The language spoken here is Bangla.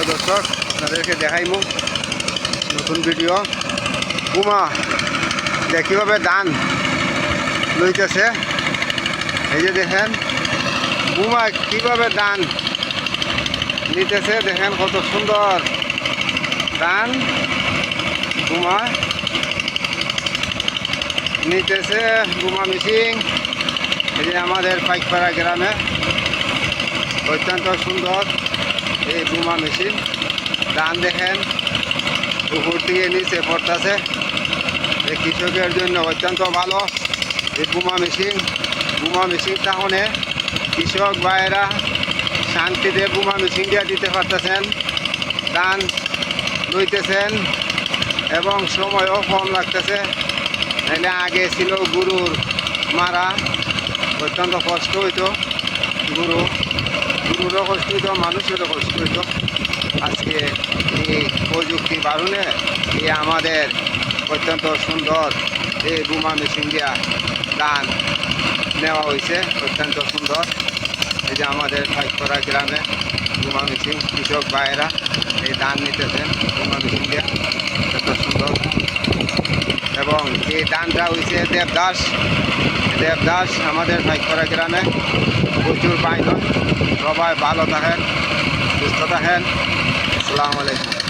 প্রিয় দর্শক, আপনাদেরকে দেখাইমু নতুন ভিডিও। বুমা কীভাবে ধান লইতেছে, এই যে দেখেন বুমা কীভাবে ধান নিতেছে, দেখেন কত সুন্দর ধান বুমা নিতেছে। বুমা মেশিন এই যে আমাদের পাইকপাড়া গ্রামে অত্যন্ত সুন্দর এই বুমা মেশিন। ধান দেখেন উপর থেকে নিচে পড়তেছে, এই কৃষকের জন্য অত্যন্ত ভালো এই বুমা মেশিন। বুমা মেশিন তাহলে কৃষক ভাইয়েরা শান্তিতে বুমা মেশিন দিয়ে দিতে পারতেছেন, ধান লইতেছেন এবং সময়ও কম লাগতেছে। নাহলে আগে ছিল গরুর মারা, অত্যন্ত কষ্ট হইতো, গরুরও কষ্ট হইতো, মানুষেরও কষ্ট হইতো। আজকে এই প্রযুক্তি বাড়ুনে এই আমাদের অত্যন্ত সুন্দর এই বুমা মেশিন দিয়া ধান নেওয়া হয়েছে, অত্যন্ত সুন্দর। এই যে আমাদের পাইকপাড়া গ্রামে বুমা মেশিন, কৃষক ভাইয়েরা এই ধান নিতেছেন বুমা মেশিন দিয়া, অত্যন্ত সুন্দর। এবং এই ধানটা হয়েছে দেবদাস আমাদের পাইকপাড়া গ্রামে প্রচুর পাইন। সবাই ভালো থাকেন, সুস্থ থাকেন। আসসালামু আলাইকুম।